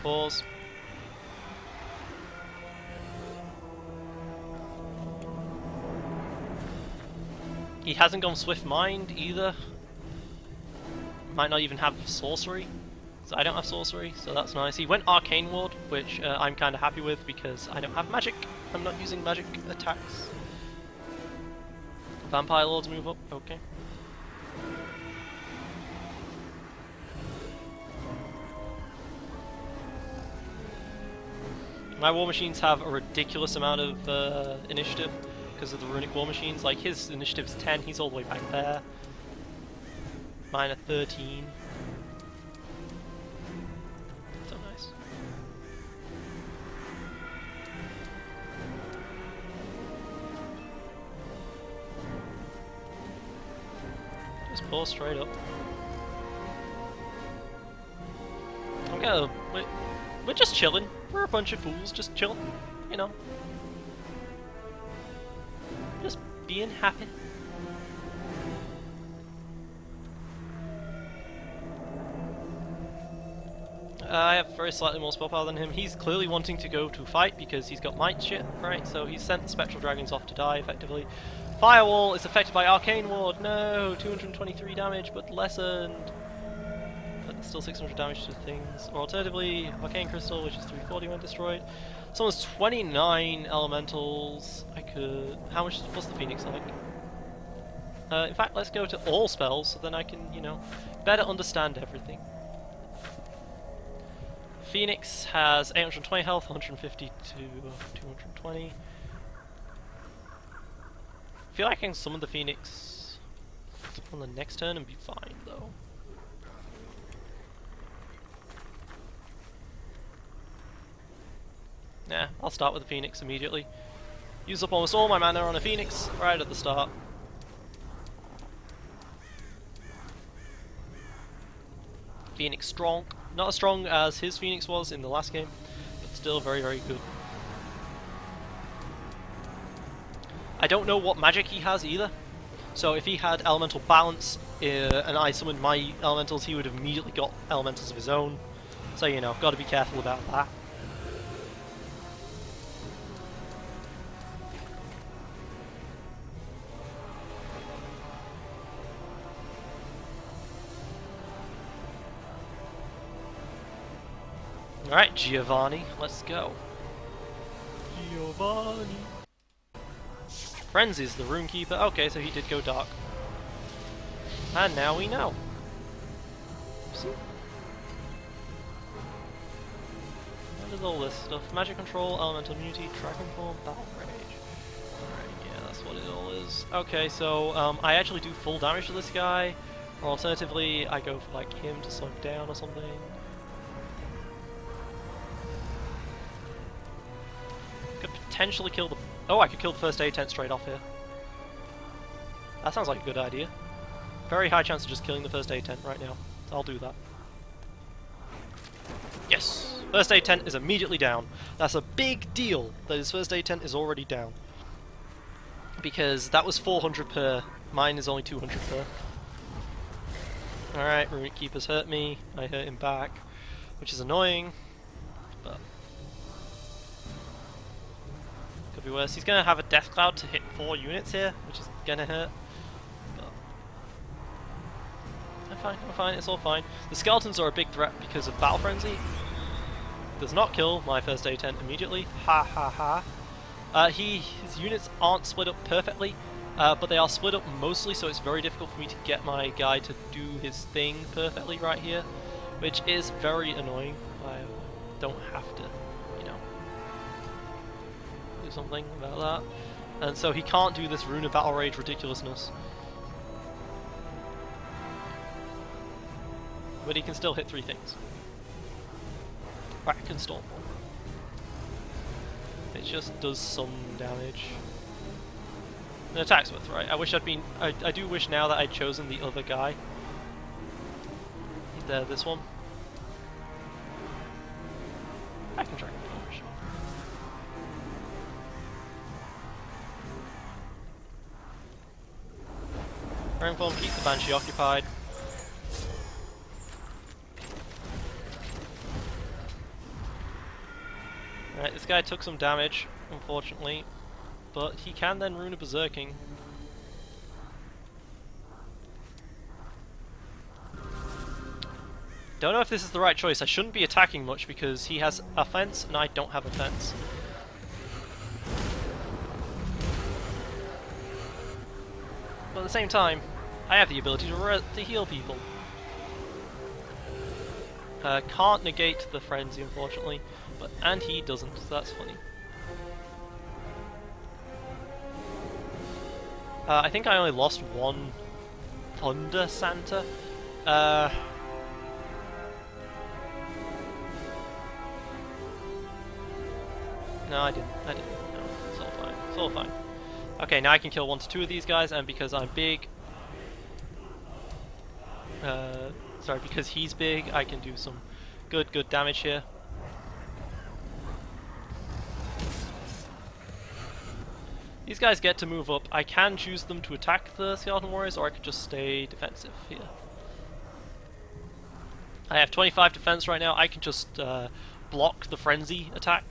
pause. He hasn't gone Swift Mind either. Might not even have sorcery. So I don't have sorcery, so that's nice. He went Arcane Ward, which I'm kind of happy with because I don't have magic. I'm not using magic attacks. Vampire Lords move up, okay. My War Machines have a ridiculous amount of initiative because of the Runic War Machines. Like, his initiative's 10, he's all the way back there. Mine are 13. So nice. Just pull straight up. Okay, we're just chilling. We're a bunch of fools, just chilling, you know. Just being happy. I have very slightly more spell power than him. He's clearly wanting to go to fight because he's got might shit, right? So he's sent the Spectral Dragons off to die, effectively. Firewall is affected by Arcane Ward. No, 223 damage, but lessened. But still 600 damage to things. Or alternatively, Arcane Crystal, which is 340 when destroyed. Someone's 29 elementals. I could... How much... What's the Phoenix like? In fact, let's go to all spells, so then I can, you know, better understand everything. Phoenix has 820 health, 150 to 220. I feel like I can summon the Phoenix on the next turn and be fine, though. Nah, I'll start with the Phoenix immediately. Use up almost all my mana on a Phoenix right at the start. Phoenix strong. Not as strong as his Phoenix was in the last game, but still very, very good. I don't know what magic he has either, so if he had elemental balance and I summoned my elementals, he would have immediately got elementals of his own. So, you know, gotta be careful about that. Alright, Giovanni, let's go. Giovanni. Frenzy's the Runekeeper. Okay, so he did go dark. And now we know. See? What is all this stuff? Magic Control, Elemental Immunity, Dragon Form, Battle Rage. Alright, yeah, that's what it all is. Okay, so I actually do full damage to this guy, or alternatively, I go for like him to slow him down or something. Could potentially kill the... Oh, I could kill the first aid tent straight off here. That sounds like a good idea. Very high chance of just killing the first aid tent right now. I'll do that. Yes! First aid tent is immediately down. That's a big deal that his first aid tent is already down. Because that was 400 per. Mine is only 200 per. Alright, Runic Keeper's hurt me. I hurt him back. Which is annoying. But... could be worse. He's going to have a Death Cloud to hit 4 units here, which is going to hurt. But I'm fine, it's all fine. The Skeletons are a big threat because of Battle Frenzy. Does not kill my first aid tent immediately. Ha ha ha. His units aren't split up perfectly, but they are split up mostly, so it's very difficult for me to get my guy to do his thing perfectly right here, which is very annoying. I don't have to, you know, do something about that. And so he can't do this Rune of Battle Rage ridiculousness. But he can still hit 3 things. Whack and Storm. It just does some damage. An attack's worth, right? I wish I'd been... I do wish now that I'd chosen the other guy. This one. I can track him for sure. Rainform, keep the Banshee occupied. Right, this guy took some damage, unfortunately, but he can then rune a berserking. Don't know if this is the right choice. I shouldn't be attacking much because he has offense and I don't have offense. But at the same time, I have the ability to heal people. Can't negate the frenzy, unfortunately, and he doesn't, so that's funny. I think I only lost one Thunder Santa. No, I didn't. No, it's all fine. It's all fine. Okay, now I can kill 1 to 2 of these guys, and because I'm big... sorry, because he's big, I can do some good damage here. These guys get to move up. I can choose them to attack the Skeleton Warriors, or I could just stay defensive here. I have 25 defense right now. I can just block the frenzy attack,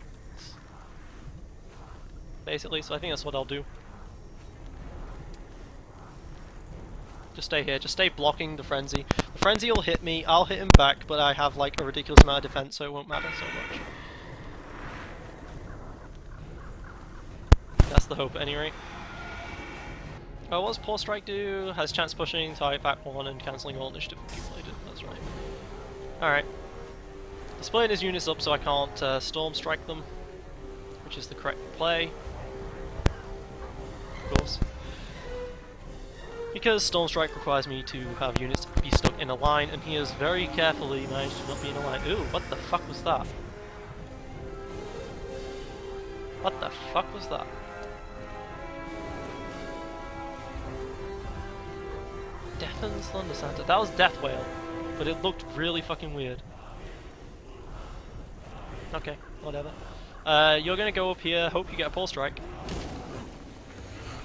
basically, so I think that's what I'll do. Just stay here, just stay blocking the frenzy. The frenzy will hit me, I'll hit him back, but I have like a ridiculous amount of defense, so it won't matter so much. That's the hope at any rate. Oh, what does Poor Strike do? Has chance pushing, target back 1, and cancelling all initiative accumulated. That's right. Alright. Splitting his units up so I can't Storm Strike them, which is the correct play. Of course. Because Storm Strike requires me to have units be stuck in a line, and he has very carefully managed to not be in a line. Ooh, what the fuck was that? What the fuck was that? Deafen's Thunder Santa. That was Death Whale, but it looked really fucking weird. Okay, whatever. You're gonna go up here, hope you get a Pole Strike.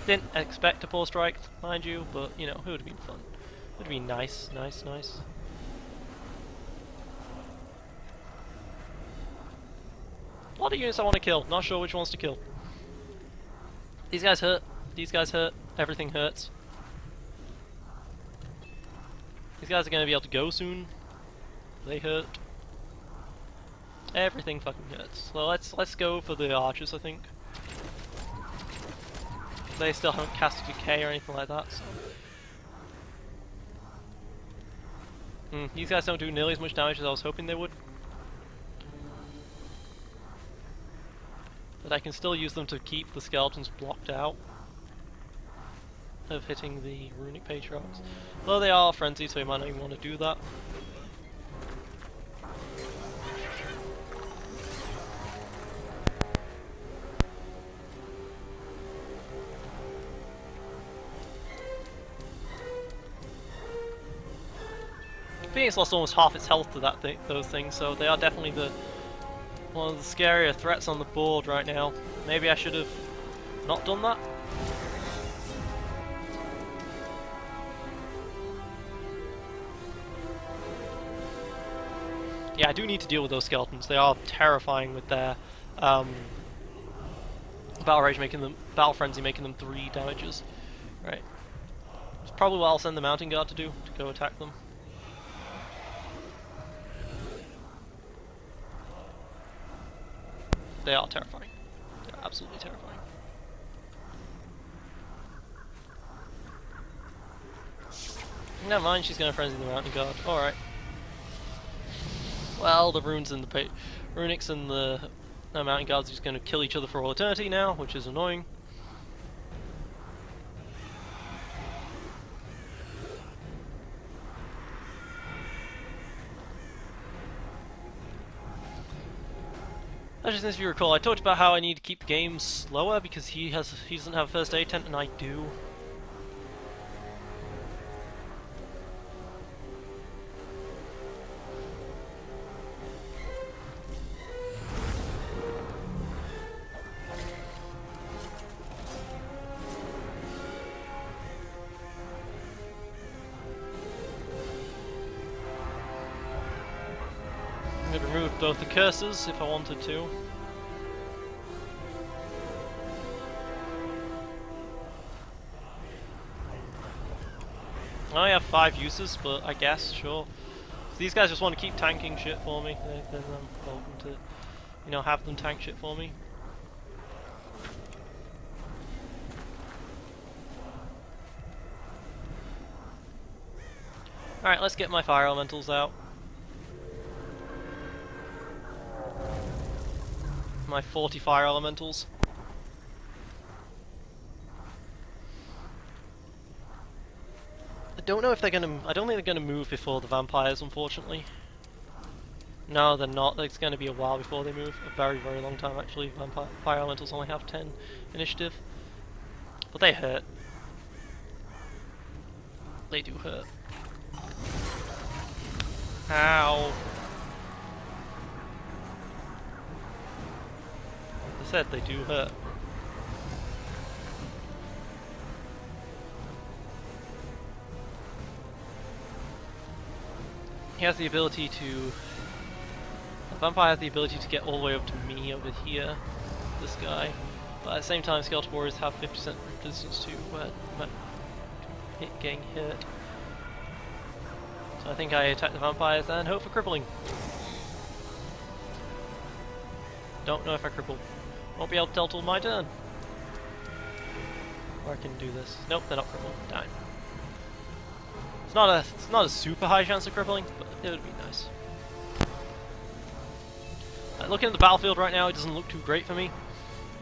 Didn't expect a Pole Strike, mind you, but, you know, it would have been fun. It would have been nice. A lot of units I want to kill, not sure which ones to kill. These guys hurt, everything hurts. These guys are going to be able to go soon. They hurt. Everything fucking hurts. So let's go for the archers, I think. They still haven't cast Decay or anything like that, so... these guys don't do nearly as much damage as I was hoping they would. But I can still use them to keep the skeletons blocked out of hitting the Runic Patriarchs. Though they are frenzied, so you might not even want to do that. Phoenix lost almost half its health to those things, so they are definitely one of the scarier threats on the board right now. Maybe I should have not done that. Yeah, I do need to deal with those skeletons. They are terrifying with their Battle Frenzy making them 3 damages. Right. It's probably what I'll send the Mountain Guard to do, to go attack them. They are terrifying. They're absolutely terrifying. Never mind, she's going to frenzy the Mountain Guard. Alright. Well, the runes and the Runics and the Mountain Guards are just going to kill each other for all eternity now, which is annoying. Just if you recall, I talked about how I need to keep the game slower because he doesn't have a first aid tent and I do. I could remove both the curses if I wanted to. I only have 5 uses, but I guess, sure. If these guys just want to keep tanking shit for me, then I'm welcome to, you know, have them tank shit for me. Alright, let's get my fire elementals out. My 40 fire elementals. I don't know if they're gonna... I don't think they're gonna move before the vampires, unfortunately. No, they're not. It's gonna be a while before they move. A very, very long time, actually. Fire elementals only have 10 initiative. But they hurt. They do hurt. Ow. I said they do hurt. He has the ability to... The vampire has the ability to get all the way up to me over here, this guy. But at the same time, Skeletal Warriors have 50% resistance to getting hit. So I think I attack the vampires and hope for crippling. Don't know if I cripple. Won't be able to tell till my turn. Or I can do this. Nope, they're not crippled. Damn. It's not a super high chance of crippling, but it would be nice. Looking at the battlefield right now, it doesn't look too great for me.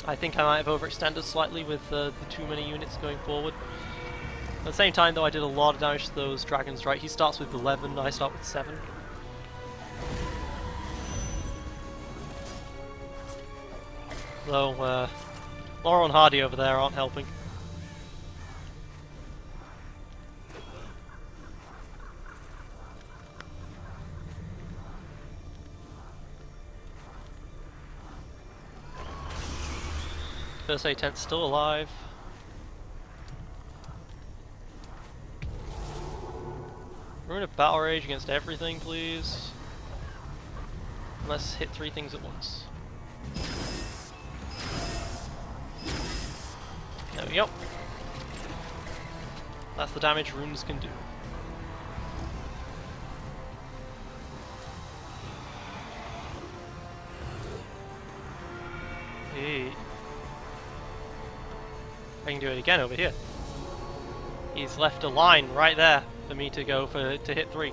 I think I might have overextended slightly with the too many units going forward. At the same time though, I did a lot of damage to those dragons, right? He starts with 11, I start with 7. Though, Laurel and Hardy over there aren't helping. First aid tent's still alive. Ruin a battle rage against everything, please. And let's hit 3 things at once. There we go. That's the damage runes can do. Hey. I can do it again over here. He's left a line right there for me to go to hit 3.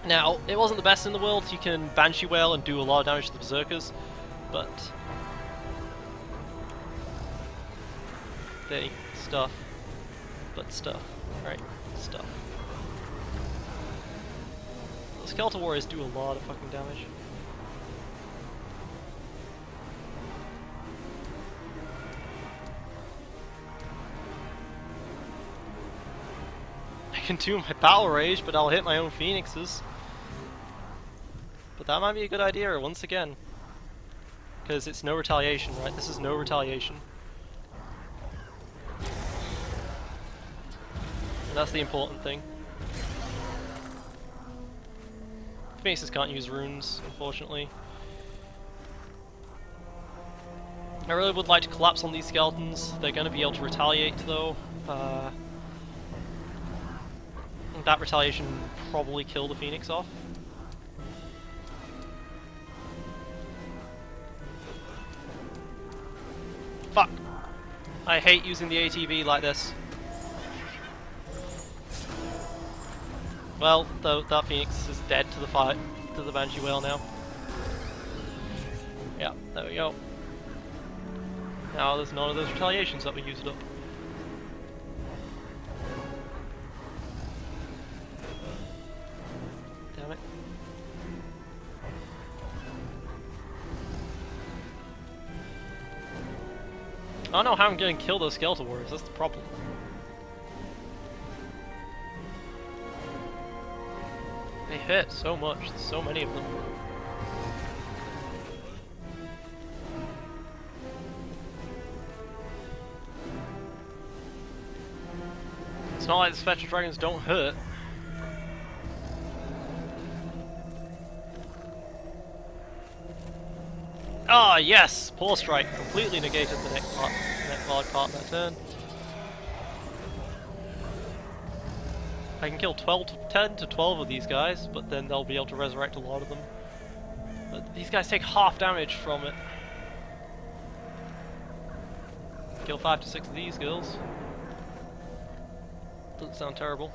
Now, it wasn't the best in the world. You can Banshee Wail and do a lot of damage to the Berserkers, but stuff. Right, stuff. The Skeletal Warriors do a lot of fucking damage. I can do my Battle Rage, but I'll hit my own Phoenixes. But that might be a good idea once again. Because it's no retaliation, right? This is no retaliation. And that's the important thing. Phoenixes can't use runes, unfortunately. I really would like to collapse on these skeletons. They're going to be able to retaliate, though. That retaliation probably kill the Phoenix off. Fuck! I hate using the ATB like this. Well, though that Phoenix is dead to the fight, to the Banshee Wail now. Yeah, there we go. Now there's none of those retaliations that we used up. Damn it. I don't know how I'm going to kill those Skeletal Warriors, that's the problem. They hit so much, there's so many of them. It's not like the Spectral Dragons don't hurt. Ah, yes! Poor Strike completely negated the next part of that turn. I can kill 10 to 12 of these guys, but then they'll be able to resurrect a lot of them. But these guys take half damage from it. Kill 5 to 6 of these girls. Doesn't sound terrible.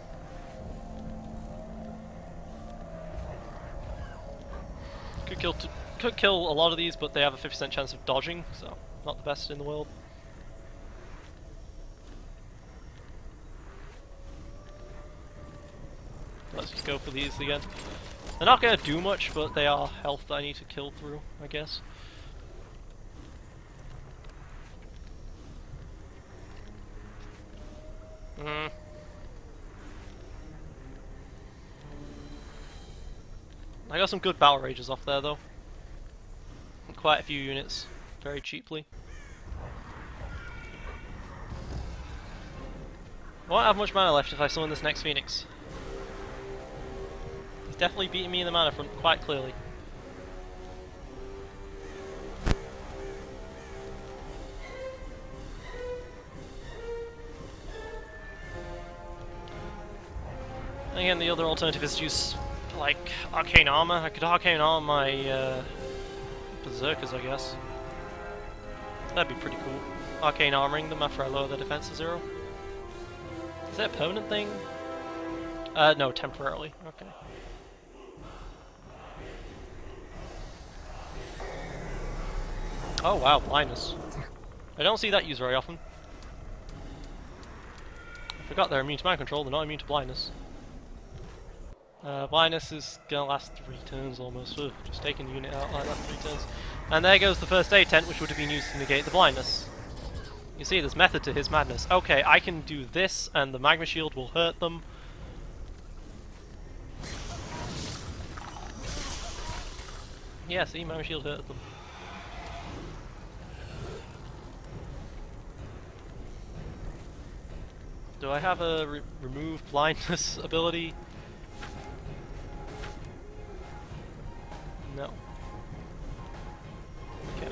Could kill a lot of these, but they have a 50% chance of dodging, so not the best in the world. Let's just go for these again. They're not going to do much, but they are health that I need to kill through, I guess. I got some good battle rages off there though. Quite a few units, very cheaply. I won't have much mana left if I summon this next Phoenix. He's definitely beating me in the mana front quite clearly. Again, the other alternative is to use, like, Arcane Armor. I could Arcane Armor my Berserkers, I guess. That'd be pretty cool. Arcane Armoring them after I lower their defense to 0. Is that a permanent thing? No, temporarily. Okay. Oh wow, blindness. I don't see that used very often. I forgot they're immune to mind control, they're not immune to blindness. Blindness is gonna last 3 turns almost. Ugh, just taking the unit out like that 3 turns. And there goes the first aid tent, which would have been used to negate the blindness. You see, there's method to his madness. Okay, I can do this, and the magma shield will hurt them. Yeah, see, magma shield hurt them. Do I have a remove blindness ability? No. Okay.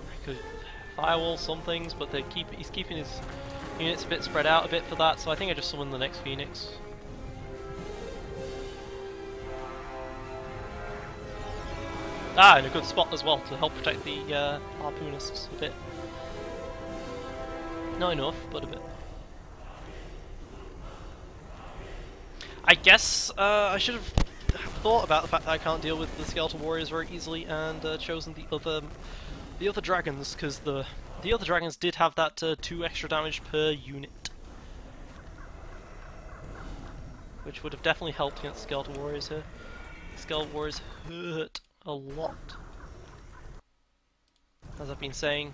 I could firewall some things, but he's keeping his units a bit spread out a bit for that, so I think I just summon the next Phoenix. Ah, in a good spot as well to help protect the harpoonists a bit. Not enough, but a bit. I guess I should have thought about the fact that I can't deal with the skeletal warriors very easily and chosen the other dragons, because the other dragons did have that 2 extra damage per unit, which would have definitely helped against skeletal warriors here. Skeletal warriors hurt a lot. As I've been saying,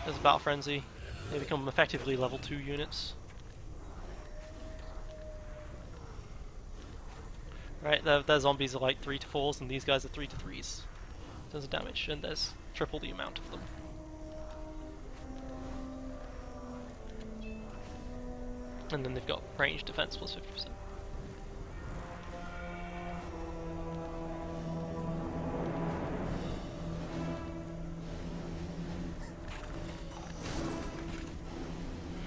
there's a battle frenzy. They become effectively level 2 units. Right, their zombies are like 3 to 4s, and these guys are 3 to 3s. There's damage, and there's triple the amount of them. And then they've got range defense plus 50%.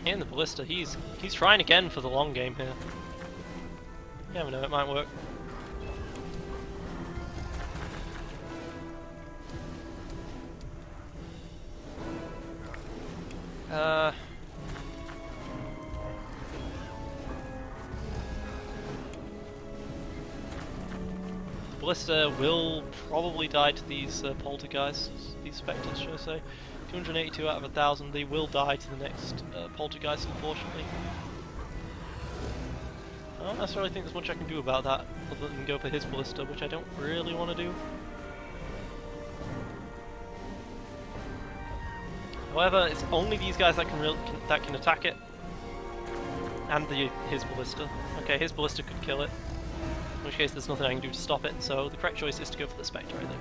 And the ballista, he's trying again for the long game here. You never know, it might work. The ballista will probably die to these poltergeists, these spectres, should I say. 282 out of 1,000, they will die to the next poltergeist, unfortunately. I don't necessarily think there's much I can do about that, other than go for his ballista, which I don't really want to do. However, it's only these guys that can attack it, and his ballista. Okay, his ballista could kill it, in which case there's nothing I can do to stop it, so the correct choice is to go for the Spectre, I think.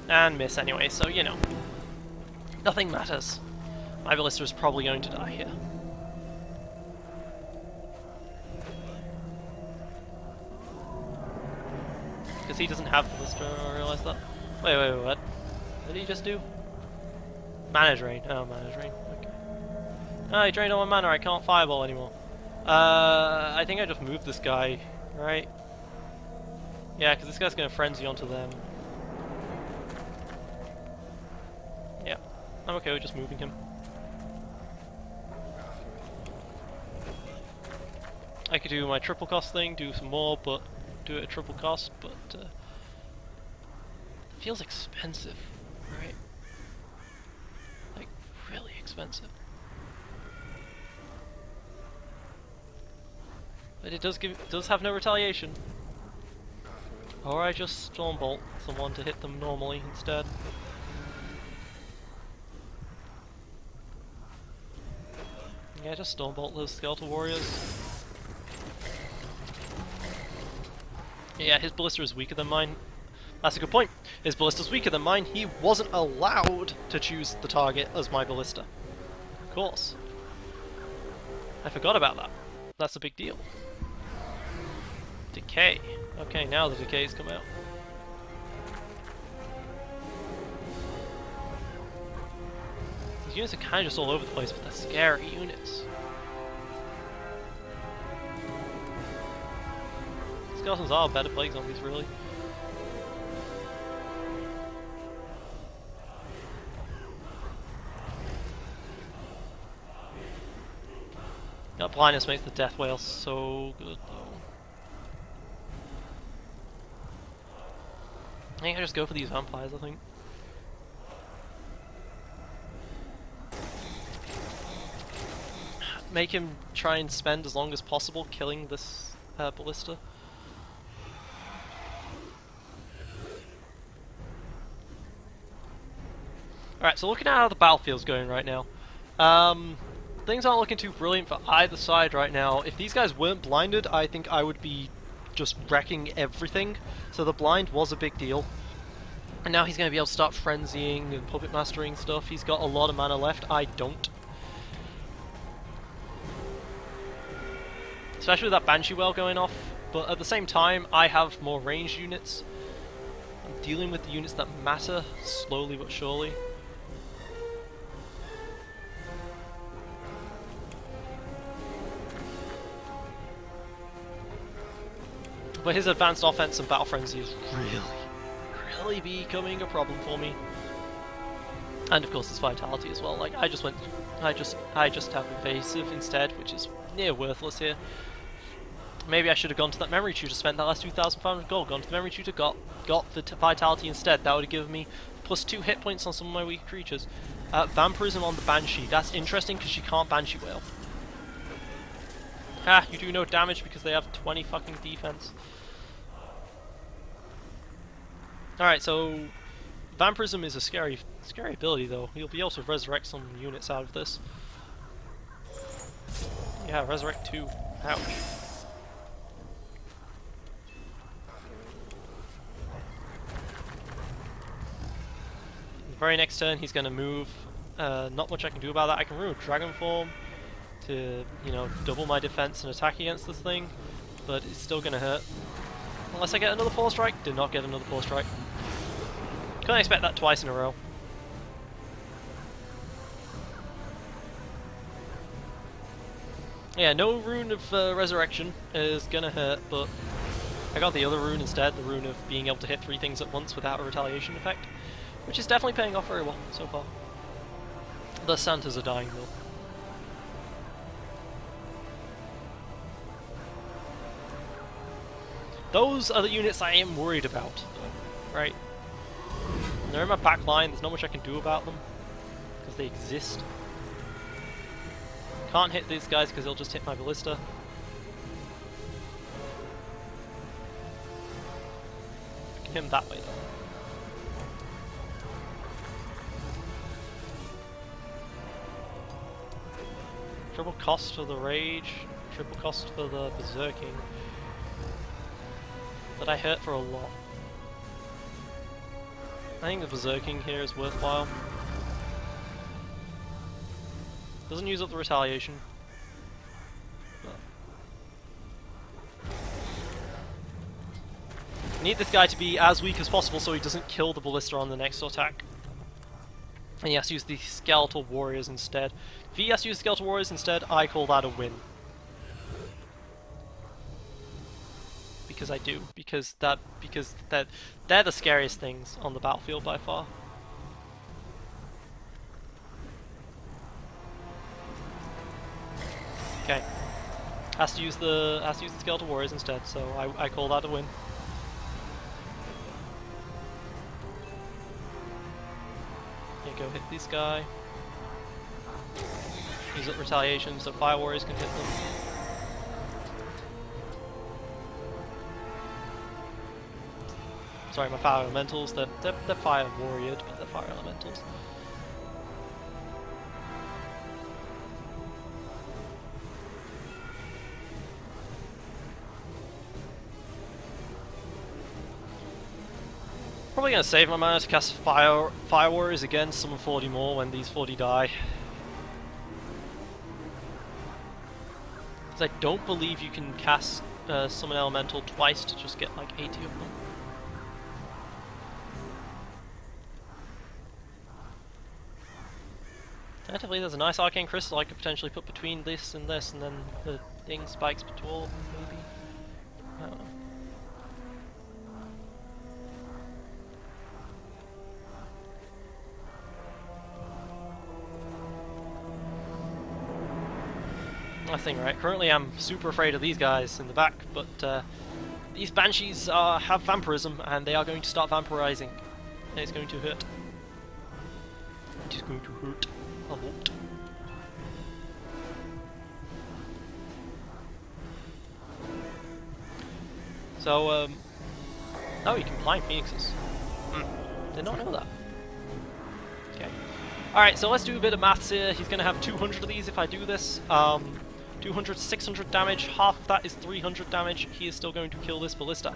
And miss anyway, so you know. Nothing matters. My ballista is probably going to die here. because he doesn't have Ballista, I realised that. Wait, what? What did he just do? Mana drain. Oh, mana drain. Okay. Oh, he drained all my mana, I can't fireball anymore. I think I just moved this guy, right? Yeah, because this guy's going to frenzy onto them. Yeah, I'm okay with just moving him. I could do my triple cost thing, do some more, but do it at triple cost, but it feels expensive, right? Like, really expensive. But it does have no retaliation. Or I just Stormbolt someone to hit them normally instead. Yeah, just Stormbolt those Skeletal Warriors. Yeah, his Ballista is weaker than mine. That's a good point. His Ballista's weaker than mine. He wasn't allowed to choose the target as my Ballista. Of course. I forgot about that. That's a big deal. Decay. Okay, now the decays come out. These units are kind of just all over the place, but they're scary units. Skeletons are better plague zombies, really. That blindness makes the death whale so good, though. I think I just go for these vampires, I think. Make him try and spend as long as possible killing this ballista. Alright, so looking at how the battlefield's going right now. Things aren't looking too brilliant for either side right now. If these guys weren't blinded, I think I would be just wrecking everything. So the blind was a big deal. And now he's going to be able to start frenzying and puppet mastering stuff. He's got a lot of mana left. I don't. Especially with that Banshee Well going off. But at the same time, I have more ranged units. I'm dealing with the units that matter, slowly but surely. But his advanced offense and battle frenzy is really becoming a problem for me. And of course his vitality as well. Like I just have evasive instead, which is near worthless here. Maybe I should have gone to that memory tutor, spent that last 2,500 gold, gone to the memory tutor, got the vitality instead. That would have given me +2 hit points on some of my weak creatures. Vampirism on the Banshee. That's interesting because she can't Banshee Whale. Ha! You do no damage because they have 20 fucking defense. Alright, so Vampirism is a scary ability though. You'll be able to resurrect some units out of this. Yeah, resurrect 2. Ouch. The very next turn he's going to move. Not much I can do about that. I can ruin Dragon Form to, you know, double my defense and attack against this thing, but it's still going to hurt. Unless I get another Paw Strike. Did not get another Paw Strike. Couldn't expect that twice in a row. Yeah, no rune of resurrection is gonna hurt, but I got the other rune instead, the rune of being able to hit 3 things at once without a retaliation effect, which is definitely paying off very well so far. The Santas are dying though. Those are the units I am worried about, though, right? They're in my back line, there's not much I can do about them, because they exist. Can't hit these guys because they'll just hit my ballista. I can hit him that way, though. Triple cost for the Rage, triple cost for the Berserking. But I hurt for a lot. I think the Berserking here is worthwhile. Doesn't use up the retaliation. But need this guy to be as weak as possible so he doesn't kill the ballista on the next attack. And he has to use the skeletal warriors instead. If he has to use skeletal warriors instead, I call that a win. Because I do. Because they're the scariest things on the battlefield by far. Okay. Has to use the skeletal warriors instead, so I call that a win. Go hit this guy. Use up retaliation so fire warriors can hit them. Sorry, my fire elementals. They're fire warriored, but they're fire elementals. Probably going to save my mana to cast Fire Warriors again, summon 40 more when these 40 die. Because I don't believe you can cast Summon Elemental twice to just get like 80 of them. Alternatively, there's a nice Arcane Crystal I could potentially put between this, and then the thing spikes between all of them, maybe? I don't know. Nothing, right? Currently I'm super afraid of these guys in the back, but these Banshees have vampirism and they are going to start vampirizing. And it's going to hurt. It is going to hurt a lot. So, oh, you can blind Phoenixes. Did not know that. Okay. Alright, so let's do a bit of maths here. He's going to have 200 of these if I do this. 200, 600 damage, half of that is 300 damage. He is still going to kill this ballista.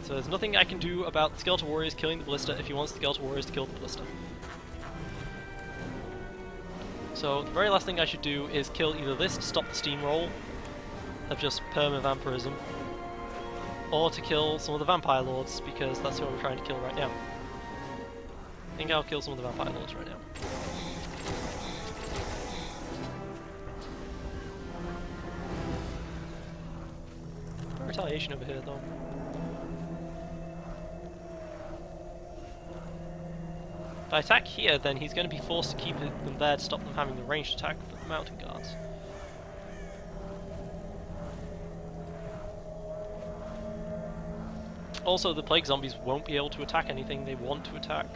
So there's nothing I can do about the Skeletal Warriors killing the ballista if he wants the Skeletal Warriors to kill the ballista. So the very last thing I should do is kill either this to stop the steamroll of just perma-vampirism, or to kill some of the Vampire Lords, because that's who I'm trying to kill right now. I think I'll kill some of the Vampire Lords right now. Retaliation over here, though. If I attack here, then he's going to be forced to keep them there to stop them having the ranged attack for the mountain guards. Also, the plague zombies won't be able to attack anything they want to attack.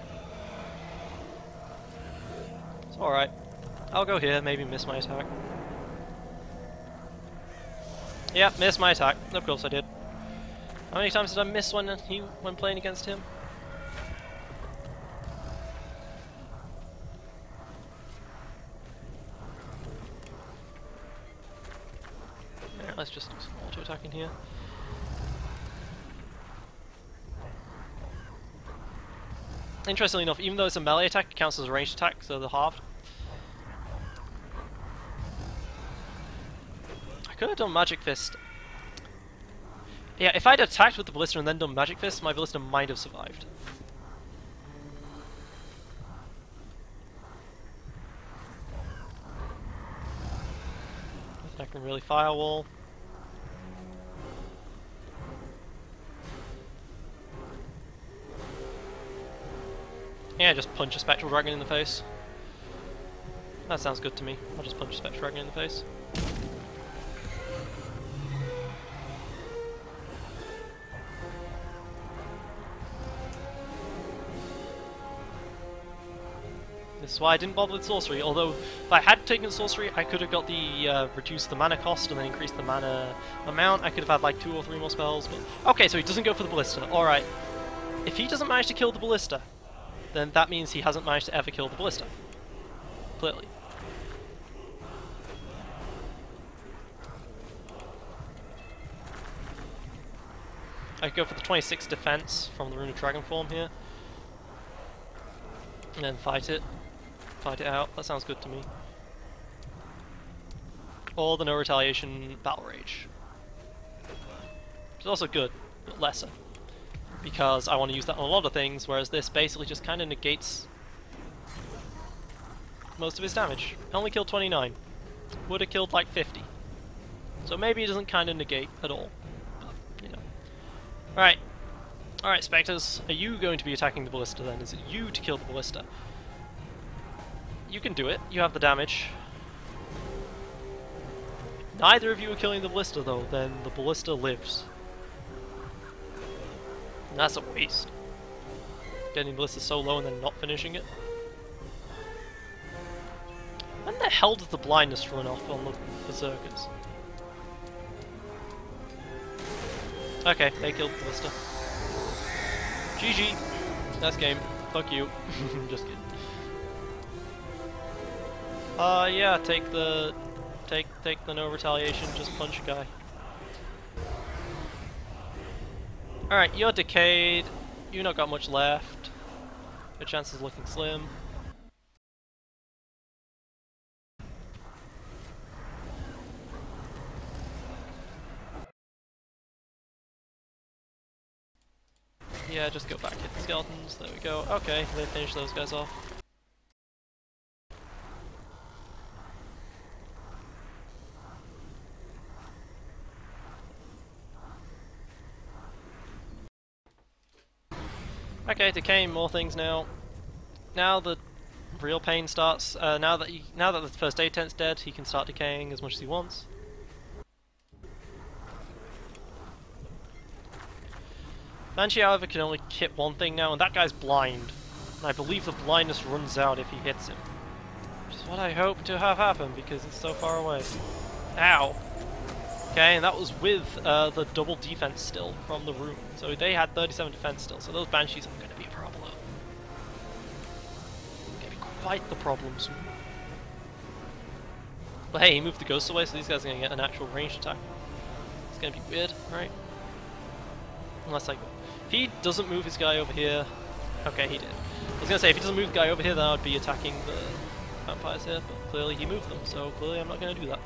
It's alright. I'll go here, maybe miss my attack. Yeah, missed my attack. Of course I did. How many times did I miss when playing against him? Alright, let's just do some auto attacking here. Interestingly enough, even though it's a melee attack, it counts as a ranged attack, so they're halved. I could have done Magic Fist. Yeah, if I'd attacked with the Ballista and then done Magic Fist, my Ballista might have survived. I can really Firewall. Yeah, just punch a Spectral Dragon in the face. That sounds good to me. I'll just punch a Spectral Dragon in the face. This is why I didn't bother with sorcery, although if I had taken sorcery I could have got the reduce the mana cost and then increase the mana amount. I could have had like 2 or 3 more spells, but okay, so he doesn't go for the Ballista. Alright. If he doesn't manage to kill the Ballista, then that means he hasn't managed to ever kill the Ballista. Clearly. I could go for the 26 defense from the Rune of Dragon form here. And then fight it. Fight it out. That sounds good to me. Or the no retaliation Battle Rage. It's also good, but lesser. because I want to use that on a lot of things, whereas this basically just kind of negates most of his damage. Only killed 29. Would have killed like 50. So maybe it doesn't kind of negate at all. But, you know. Alright. Alright, Spectres. Are you going to be attacking the Ballista then? Is it you to kill the Ballista? You can do it. You have the damage. Neither of you are killing the Ballista though, then the Ballista lives. And that's a waste. Getting the Ballista so low and then not finishing it. When the hell does the blindness run off on the Berserkers? Okay, they killed the Ballista. GG. Nice game. Fuck you. Just kidding. Yeah, take the no retaliation, just punch a guy. Alright, you're decayed. You not got much left. Your chances looking slim. Yeah, just go back, hit the skeletons, there we go. Okay, they finished those guys off. Okay, decaying more things now. Now the real pain starts. Now that the first aid tent's dead, he can start decaying as much as he wants. Banshee, however, can only hit one thing now, and that guy's blind. And I believe the blindness runs out if he hits him. Which is what I hope to have happen, because he's so far away. Ow! Okay, and that was with the double defense still from the room. So they had 37 defense still, so those Banshees are going to be a problem. Going to be quite the problem soon. But hey, he moved the ghosts away, so these guys are going to get an actual ranged attack. It's going to be weird, right? Unless I go. If he doesn't move his guy over here... Okay, he did. I was going to say, if he doesn't move the guy over here, then I would be attacking the vampires here, but clearly he moved them, so clearly I'm not going to do that.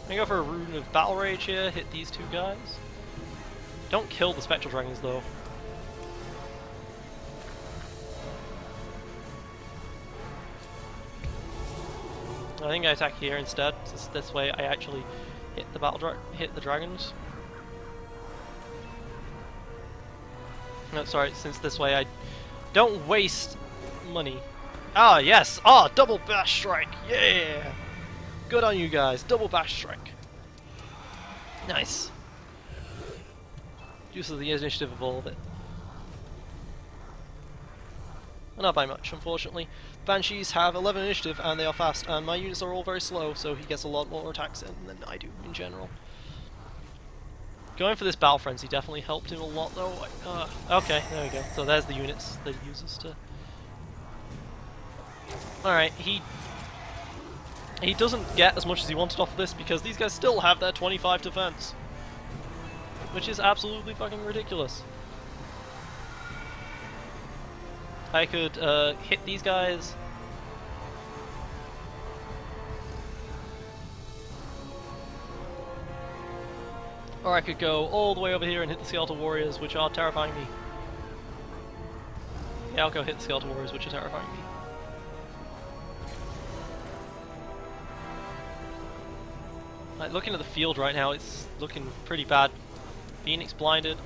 I'm gonna go for a Rune of Battle Rage here, hit these two guys. Don't kill the Spectral Dragons though. I think I attack here instead, since this way I actually hit the dragons. No, sorry, since this way I don't waste money. Ah, yes! Ah, double bash strike! Yeah! Good on you guys, double bash strike. Nice. Use of the initiative of all of it. Well, not by much, unfortunately. Banshees have 11 initiative and they are fast, and my units are all very slow, so he gets a lot more attacks in than I do in general. Going for this Battle Frenzy definitely helped him a lot though. Okay, there we go. So there's the units that he uses to... Alright, he doesn't get as much as he wanted off of this because these guys still have their 25 defense. Which is absolutely fucking ridiculous. I could hit these guys. Or I could go all the way over here and hit the Skeletal Warriors, which are terrifying me. Yeah, I'll go hit the Skeletal Warriors, which are terrifying me. Like, looking at the field right now, it's looking pretty bad. Phoenix blinded.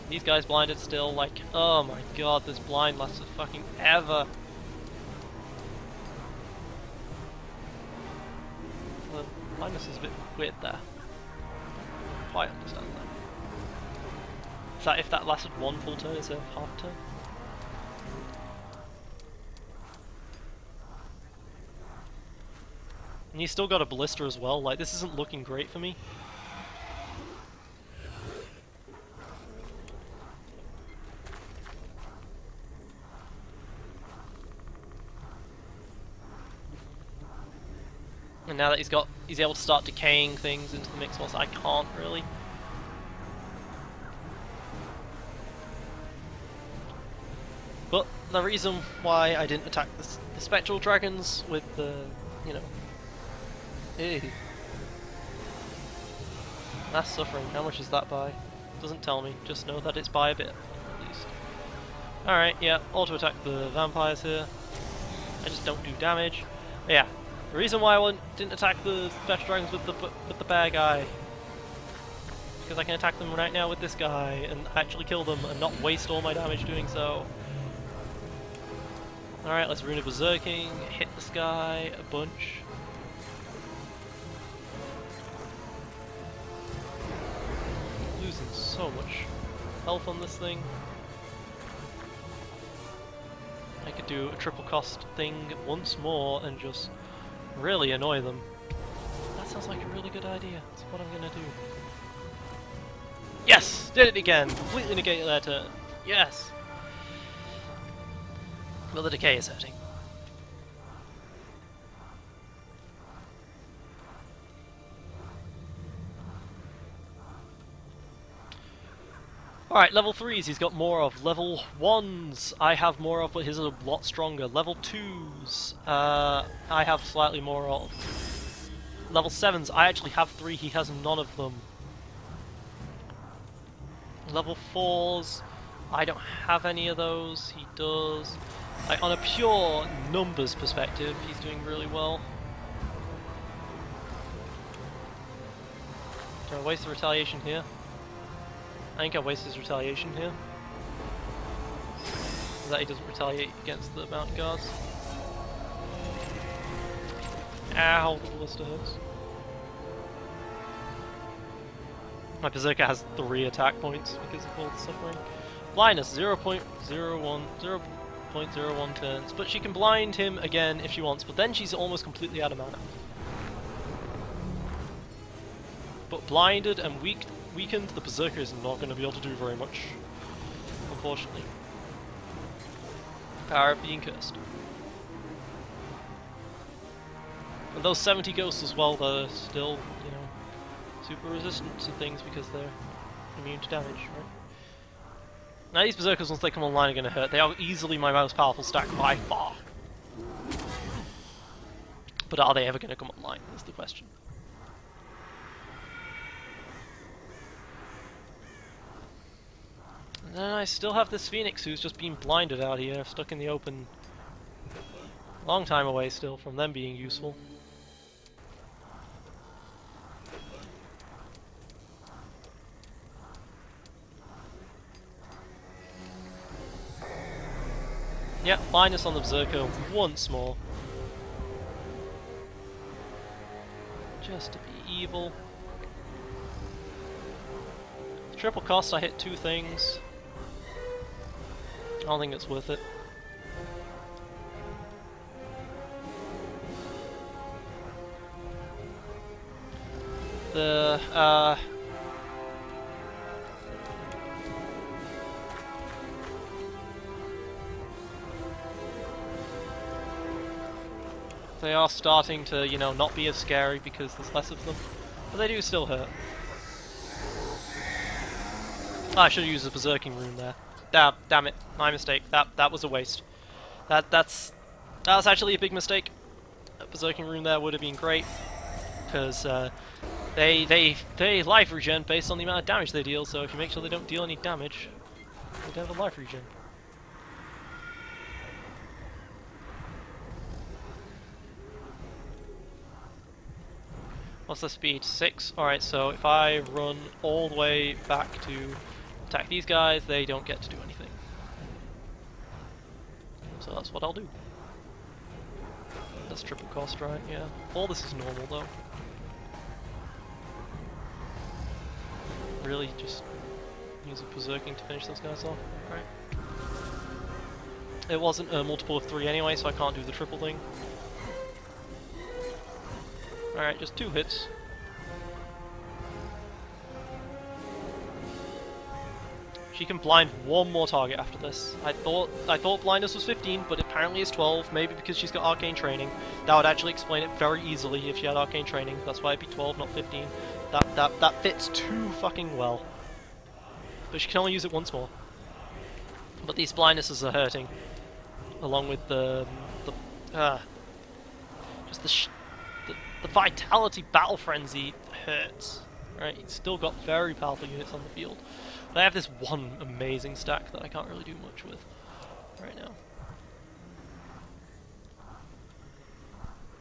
These guys blinded still, like, oh my god, this blind lasts fucking ever. The blindness is a bit weird there. Quite understand that. Is that if that lasted one full turn instead of half a turn? And he's still got a Ballista as well, like this isn't looking great for me. And now that he's able to start decaying things into the mix, whilst I can't really. But the reason why I didn't attack the Spectral Dragons with the, you know, Mass suffering, how much is that by? Doesn't tell me, just know that it's by a bit, at least. Alright, yeah, auto attack the vampires here. I just don't do damage. But yeah, the reason why I didn't attack the Spectral Dragons with the bear guy, because I can attack them right now with this guy and actually kill them and not waste all my damage doing so. Alright, let's Rune of Berserking, hit this guy a bunch. Losing so much health on this thing. I could do a triple cost thing once more and just really annoy them. That sounds like a really good idea. That's what I'm gonna do. Yes! Did it again! Completely negated their turn. Yes! Well, the decay is hurting. Alright, level 3s he's got more of. Level 1s I have more of, but his are a lot stronger. Level 2s I have slightly more of. Level 7s I actually have 3, he has none of them. Level 4s I don't have any of those, he does. Like, on a pure numbers perspective, he's doing really well. Do I waste the retaliation here? I think I waste his retaliation here. So that he doesn't retaliate against the mountain guards. Ow, the ballista hurts. My Berserker has 3 attack points because of all the suffering. Blindness, 0.01 turns, but she can blind him again if she wants, but then she's almost completely out of mana. But blinded and weakened, the Berserker is not going to be able to do very much, unfortunately. Power of being cursed. And those 70 ghosts as well, they're still, you know, super resistant to things because they're immune to damage, right? Now these Berserkers, once they come online, are going to hurt. They are easily my most powerful stack by far. But are they ever going to come online, is the question. And then I still have this Phoenix who's just been blinded out here, stuck in the open. Long time away still from them being useful. Yeah, blindness on the Berserker once more. Just to be evil. Triple cost, I hit 2 things. I don't think it's worth it. They are starting to, you know, not be as scary because there's less of them, but they do still hurt. I should have used a Berserking rune there. Damn it, my mistake. That was a waste. That was actually a big mistake. A Berserking rune there would have been great because they life regen based on the amount of damage they deal. So if you make sure they don't deal any damage, they don't have a life regen. What's the speed? 6? Alright, so if I run all the way back to attack these guys, they don't get to do anything. So that's what I'll do. That's triple cost, right? Yeah. All this is normal, though. Really, just use a Berserking to finish those guys off. Right. It wasn't a multiple of 3 anyway, so I can't do the triple thing. Alright, just 2 hits. She can blind 1 more target after this. I thought blindness was 15, but apparently it's 12, maybe because she's got arcane training. That would actually explain it very easily if she had arcane training. That's why it'd be 12, not 15. That fits too fucking well. But she can only use it once more. But these blindnesses are hurting. Along with the vitality battle frenzy hurts. right? He's still got very powerful units on the field. But I have this one amazing stack that I can't really do much with right now.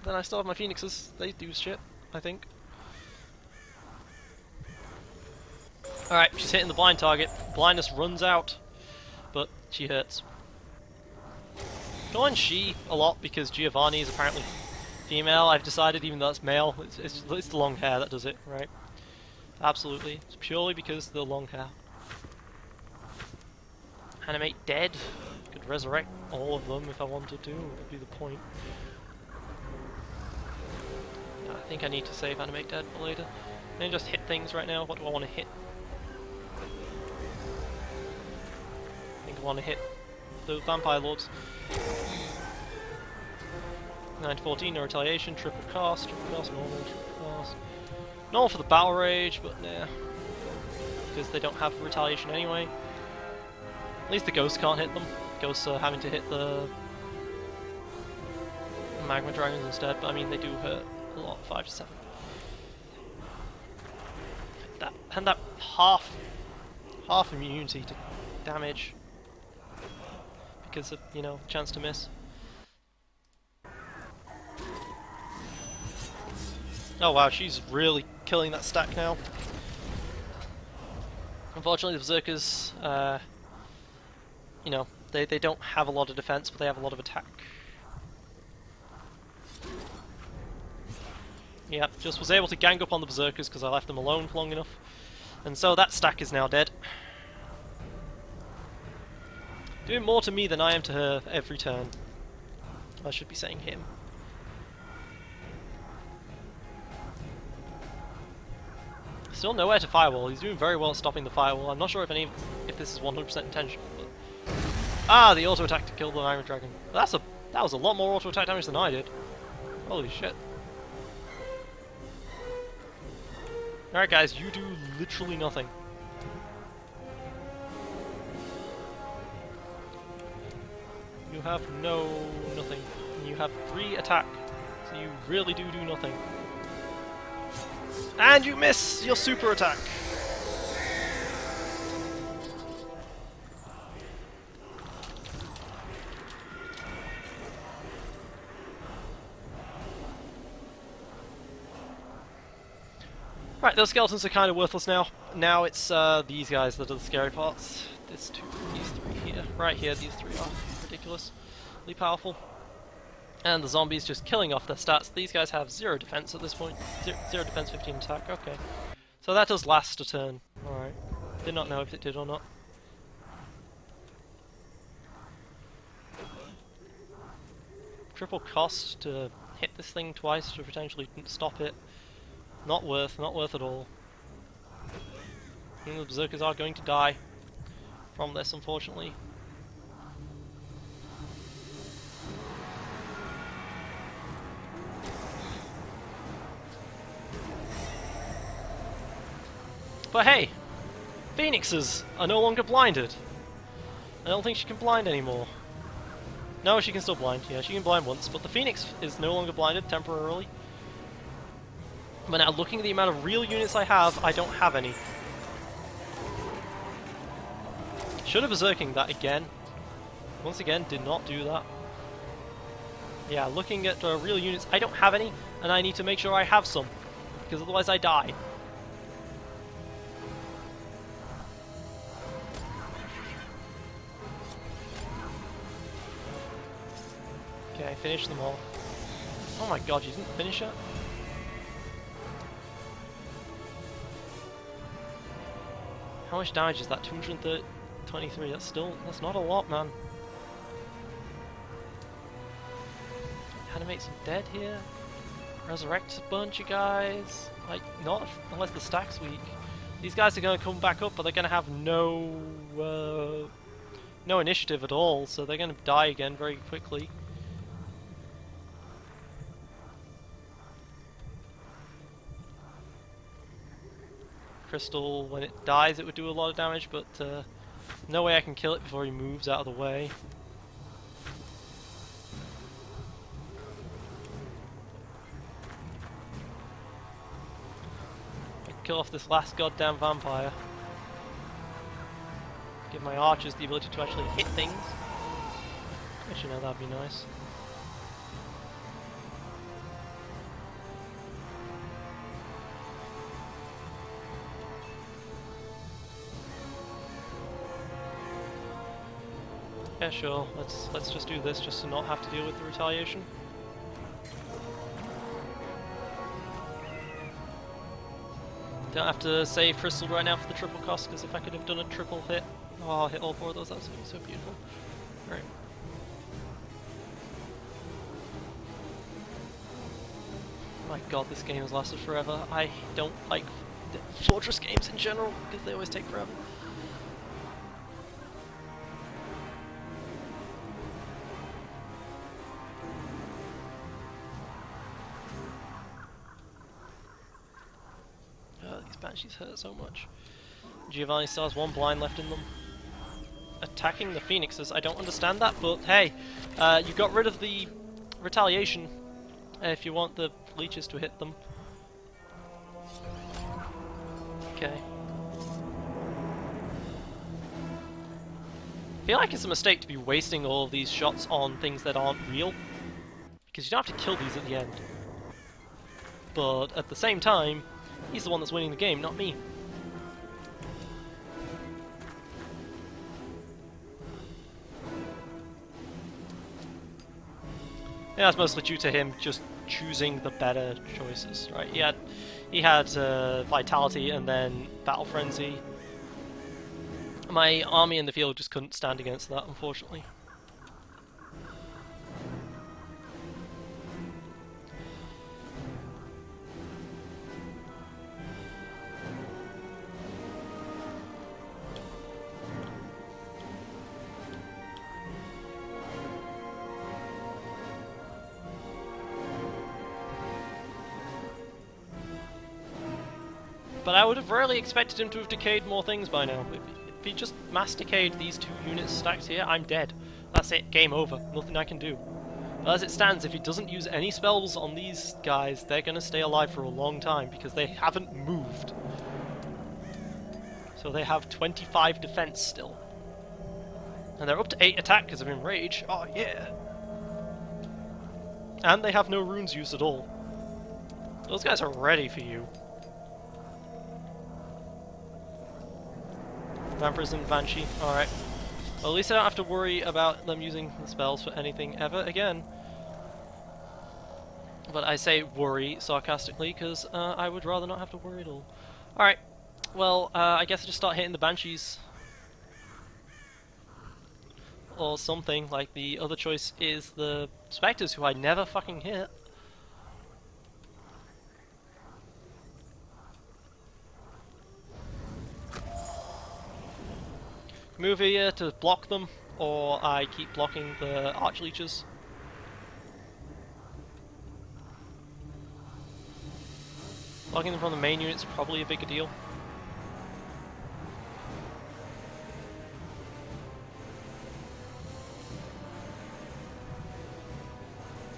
Then I still have my Phoenixes. They do shit, I think. Alright, she's hitting the blind target. Blindness runs out, but she hurts. Go on she a lot because Giovanni is apparently female. I've decided, even though it's male, it's the long hair that does it, right? Absolutely. It's purely because of the long hair. Animate dead. Could resurrect all of them if I wanted to. Would be the point. I think I need to save animate dead for later. Then just hit things right now. What do I want to hit? I think I want to hit the vampire lords. 9 to 14, no retaliation, triple cost, normal, triple cost. Normal for the battle rage, but nah. Because they don't have retaliation anyway. At least the ghosts can't hit them. Ghosts are having to hit the magma dragons instead, but I mean they do hurt a lot, 5 to 7. And that half immunity to damage because of, you know, chance to miss. Oh wow, she's really killing that stack now. Unfortunately, the Berserkers, you know, they don't have a lot of defense, but they have a lot of attack. Yep, just was able to gang up on the Berserkers because I left them alone for long enough. And so that stack is now dead. Doing more to me than I am to her every turn. I should be saying him. Still nowhere to firewall. He's doing very well at stopping the firewall. I'm not sure if this is 100% intentional. But... Ah, the auto attack to kill the Iron Dragon. That was a lot more auto attack damage than I did. Holy shit. Alright guys, you do literally nothing. You have nothing. You have 3 attack, so you really do nothing. And you miss your super attack! Right, those skeletons are kind of worthless now. Now it's these guys that are the scary parts. These 3 here. Right here, these 3 are ridiculously powerful. And the zombies just killing off their stats. These guys have 0 defense at this point. 0 defense, 15 attack, okay. So that does last a turn. Alright. Did not know if it did or not. Triple cost to hit this thing twice to potentially stop it. Not worth at all. And the Berserkers are going to die from this, unfortunately. But hey, Phoenixes are no longer blinded. I don't think she can blind anymore. No, she can still blind. Yeah, she can blind once, but the Phoenix is no longer blinded temporarily. But now, looking at the amount of real units I have, I don't have any. Should have berserking that again. Once again, did not do that. Yeah, looking at real units, I don't have any, and I need to make sure I have some, because otherwise I die. Okay, finish them all. Oh my god, you didn't finish it? How much damage is that? 223. That's not a lot, man. Animate some dead here. Resurrect a bunch of guys. Like, not unless the stack's weak. These guys are going to come back up, but they're going to have no initiative at all, so they're going to die again very quickly. Crystal, when it dies, it would do a lot of damage, but no way I can kill it before he moves out of the way. My kill off this last goddamn vampire. Give my archers the ability to actually hit things. Actually, no, that'd be nice. Yeah, sure. Let's just do this, just to not have to deal with the retaliation. Don't have to save crystal right now for the triple cost, because if I could have done a triple hit, oh, I'll hit all 4 of those. That would be so beautiful. Right. My god, this game has lasted forever. I don't like Fortress games in general, because they always take forever. These banshees hurt so much. Giovanni still has 1 blind left in them. Attacking the phoenixes, I don't understand that, but hey, you got rid of the retaliation if you want the leeches to hit them. Okay. I feel like it's a mistake to be wasting all of these shots on things that aren't real, because you don't have to kill these at the end. But at the same time, he's the one that's winning the game, not me. Yeah, that's mostly due to him just choosing the better choices, right? He had Vitality and then Battle Frenzy. My army in the field just couldn't stand against that, unfortunately. But I would have really expected him to have decayed more things by now. If he just mass decayed these 2 units stacked here, I'm dead. That's it, game over. Nothing I can do. But as it stands, if he doesn't use any spells on these guys, they're going to stay alive for a long time, because they haven't moved. So they have 25 defense still. And they're up to 8 attack because of Enrage. Oh yeah! And they have no runes used at all. Those guys are ready for you. Vampires and Banshee, alright. Well, at least I don't have to worry about them using the spells for anything ever again. But I say worry sarcastically, because I would rather not have to worry at all. Alright, well, I guess I just start hitting the Banshees. Or something, like the other choice is the Spectres, who I never fucking hit. Move here to block them, or I keep blocking the Archleeches. Blocking them from the main unit's probably a bigger deal.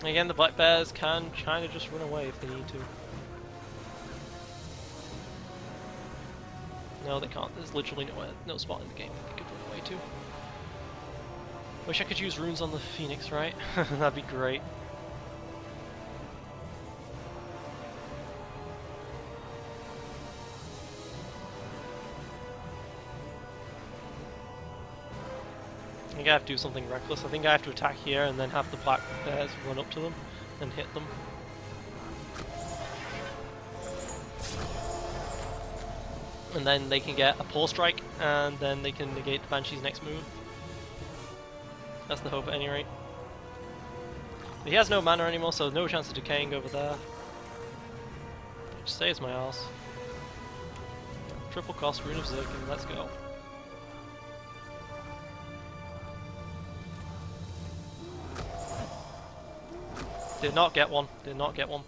Again, the Black Bears can kind of just run away if they need to. No, they can't. There's literally no spot in the game they could run away to. Wish I could use runes on the Phoenix, right? That'd be great. I think I have to do something reckless. I think I have to attack here and then have the Black Bears run up to them and hit them. And then they can get a Paw Strike, and then they can negate the Banshee's next move. That's the hope at any rate. But he has no mana anymore, so no chance of decaying over there. Which saves my ass. Triple cost, Rune of Zirkin, let's go. Did not get one, did not get one.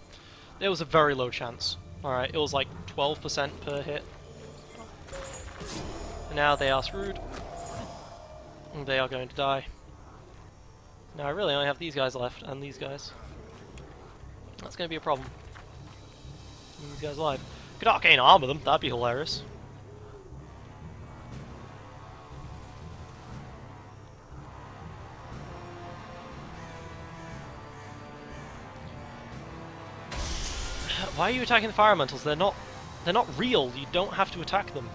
It was a very low chance. Alright, it was like 12% per hit. And now they are screwed. And they are going to die. Now I really only have these guys left, and these guys. That's going to be a problem. These guys alive. Could arcane armor them, that'd be hilarious. Why are you attacking the fire elementals? They're not real. You don't have to attack them.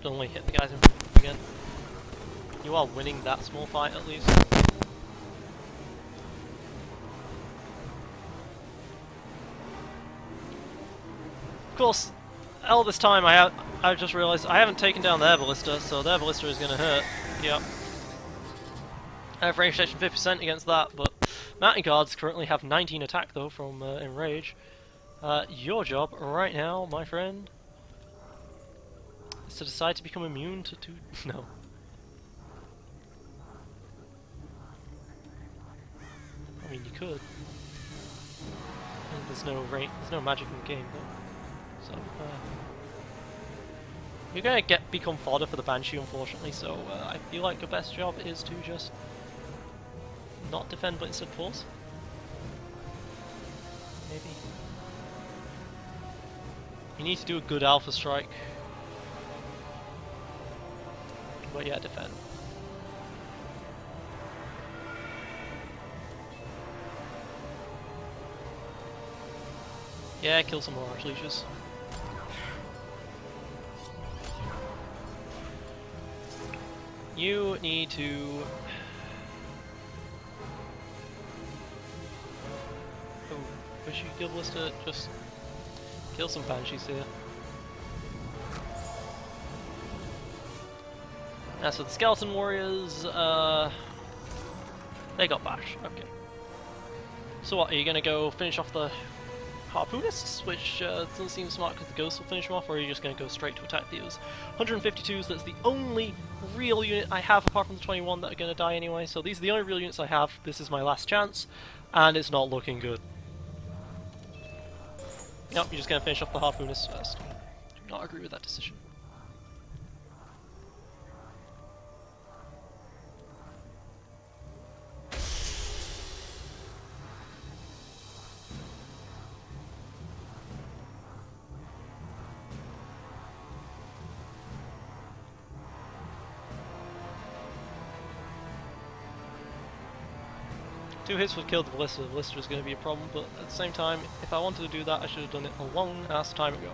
Only hit the guys in front again. You are winning that small fight at least. Of course, all this time I just realised I haven't taken down their ballista, so their ballista is going to hurt. Yep. I have range protection 50% against that, but mountain guards currently have 19 attack though from enrage. Your job right now, my friend, to decide to become immune to no. I mean, you could. And there's no magic in the game though. So you're gonna become fodder for the Banshee, unfortunately. So I feel like your best job is to just not defend, but instead pause. Maybe you need to do a good alpha strike. But yeah, defend. Yeah, kill some more arch leeches. You need to... Oh, wish you could kill Ballista, just kill some Banshees here. So the Skeleton Warriors, they got bash, okay. So what, are you gonna go finish off the Harpoonists, which doesn't seem smart because the Ghosts will finish them off, or are you just gonna go straight to attack these? 152s, that's the only real unit I have apart from the 21 that are gonna die anyway, so these are the only real units I have. This is my last chance, and it's not looking good. Nope, you're just gonna finish off the Harpoonists first. Do not agree with that decision. Two hits would kill the Ballista. The Ballista is going to be a problem, but at the same time, if I wanted to do that, I should have done it a long ass time ago.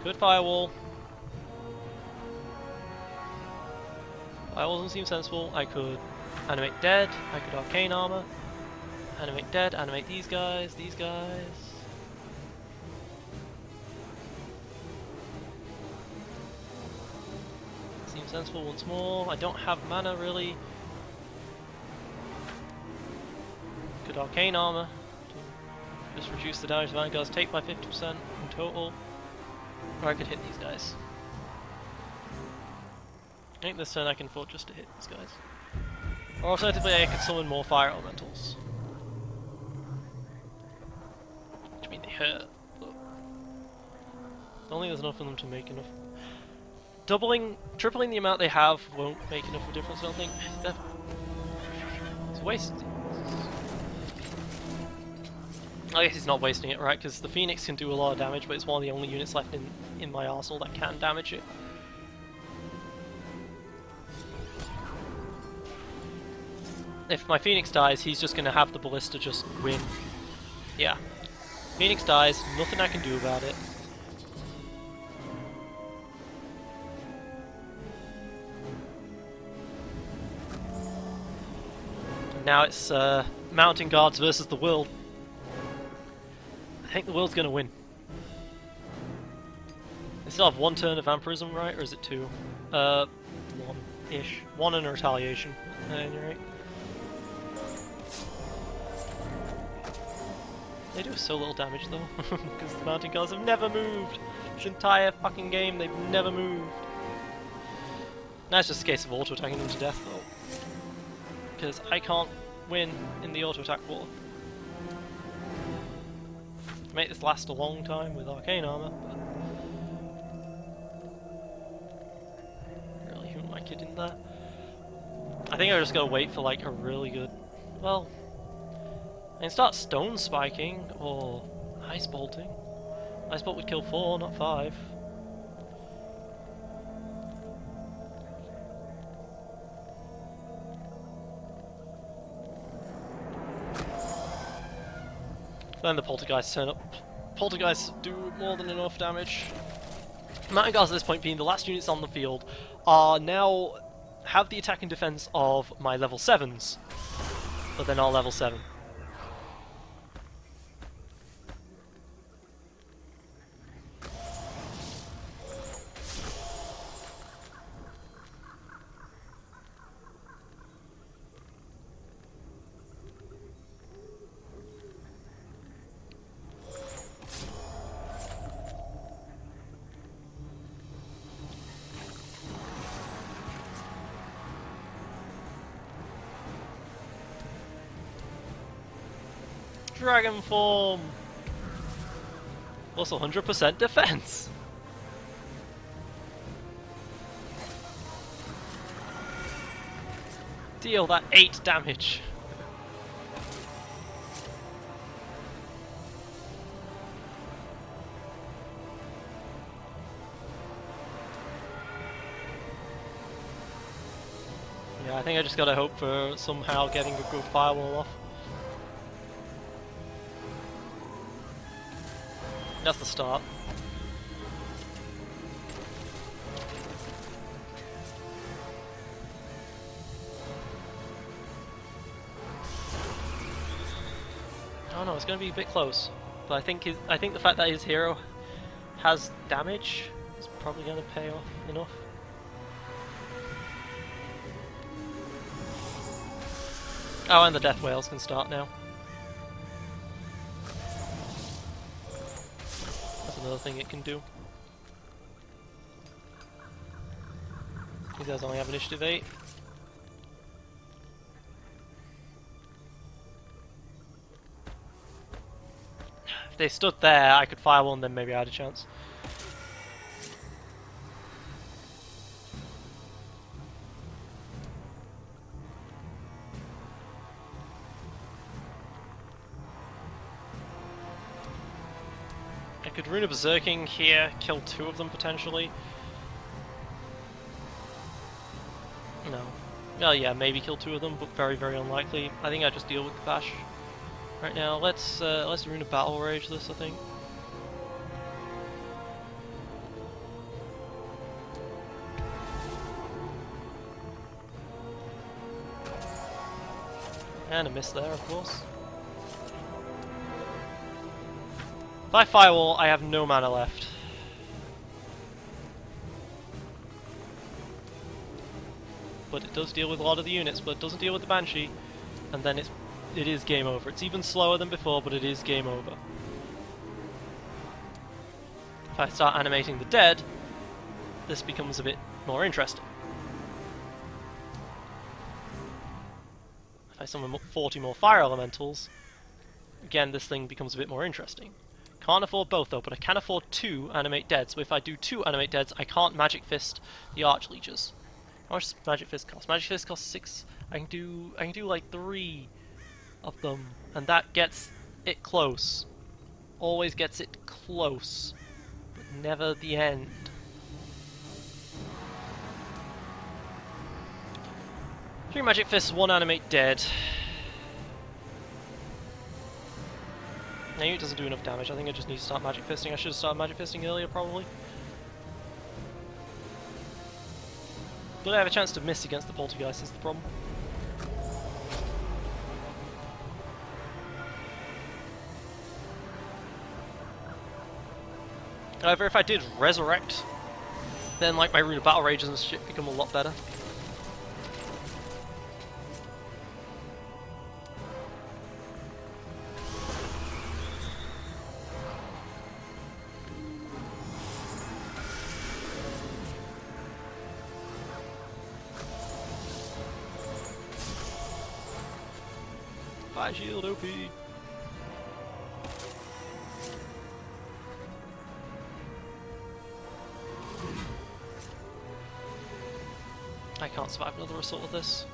Good firewall. Firewall doesn't seem sensible. I could animate dead, I could arcane armor, animate dead, animate these guys, these guys. Seems sensible once more. I don't have mana really. Could arcane armor to just reduce the damage of vanguards, take my 50% in total. Or I could hit these guys. I think this turn I can afford just to hit these guys. Or alternatively I could summon more fire elementals. Which mean they hurt, but I don't think there's enough of them to make enough. Tripling the amount they have won't make enough of a difference, I don't think. It's a waste. I guess he's not wasting it, right? Because the Phoenix can do a lot of damage, but it's one of the only units left in my arsenal that can damage it. If my Phoenix dies, he's just going to have the Ballista just win. Yeah. Phoenix dies, nothing I can do about it. Now it's mountain guards versus the world. I think the world's gonna win. They still have one turn of vampirism, right? Or is it two? One-ish. One and a retaliation, at any rate. They do so little damage though, because the mounting guards have never moved. This entire fucking game, they've never moved. Now it's just a case of auto-attacking them to death though. Because I can't win in the auto-attack war. Make this last a long time with arcane armor, but really, who am I kidding there? I think I just gotta wait for like a really good. Well, I can start stone spiking or ice bolting. Ice bolt would kill 4, not 5. Then the poltergeists turn up. Poltergeists do more than enough damage. Mountain guards at this point, being the last units on the field, are now have the attack and defense of my level 7s, but they're not level 7. Dragon form! Plus 100% defense! Deal that 8 damage! Yeah, I think I just gotta hope for somehow getting a good firewall off. That's the start. Oh no, it's going to be a bit close, but I think the fact that his hero has damage is probably going to pay off enough. Oh, and the death whales can start now. Another thing it can do. These guys only have initiative 8. If they stood there, I could fire one, then maybe I had a chance. I could rune a berserking here, kill 2 of them potentially. No. Oh yeah, maybe kill 2 of them, but very, very unlikely. I think I just deal with the bash right now. Let's rune a battle rage this, I think. And a miss there, of course. If I firewall, I have no mana left. But it does deal with a lot of the units, but it doesn't deal with the Banshee. And then it is game over. It's even slower than before, but it is game over. If I start animating the dead, this becomes a bit more interesting. If I summon 40 more fire elementals, again this thing becomes a bit more interesting. Can't afford both though, but I can afford 2 animate dead, so if I do 2 animate deads, I can't magic fist the archleeches. How much does magic fist cost? Magic fist costs 6. I can do like 3 of them, and that gets it close. Always gets it close, but never the end. Three magic fists, 1 animate dead. Maybe it doesn't do enough damage. I think I just need to start magic fisting. I should have started magic fisting earlier, probably. But I have a chance to miss against the poltergeist is the problem. However, if I did resurrect, then like my rune of battle rages and shit become a lot better. High shield OP. I can't survive another assault with this.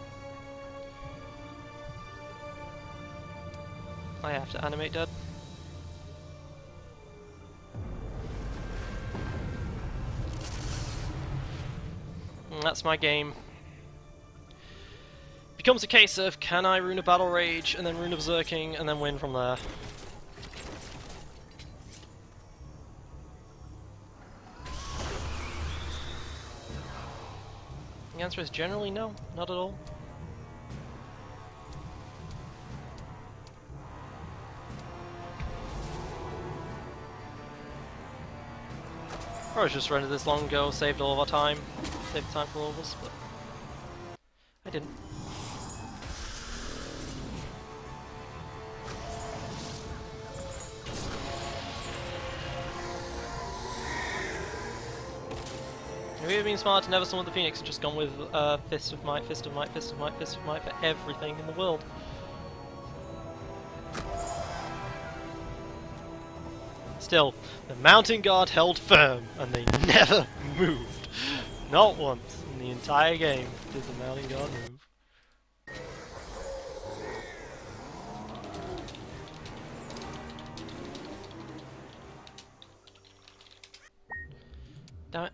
I have to animate dead. And that's my game. Becomes a case of, can I rune a Battle Rage, and then rune a Berserking, and then win from there? The answer is generally no, not at all. Or I just rendered this long ago, saved all of our time, saved time for all of us, but I didn't. It would have been smart to never summon the Phoenix and just gone with Fist of Might, Fist of Might, Fist of Might, Fist of Might for everything in the world. Still, the Mountain Guard held firm and they never moved. Not once in the entire game did the Mountain Guard move. Damn it.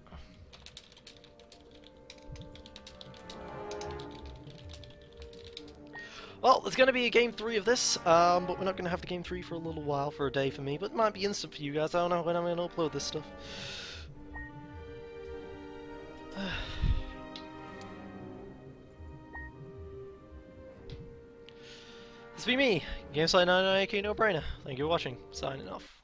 Well, there's going to be a game 3 of this, but we're not going to have the game 3 for a little while, for a day for me, but it might be instant for you guys. I don't know when I'm going to upload this stuff. This has been me, GameSide99 aka No Brainer. Thank you for watching, signing off.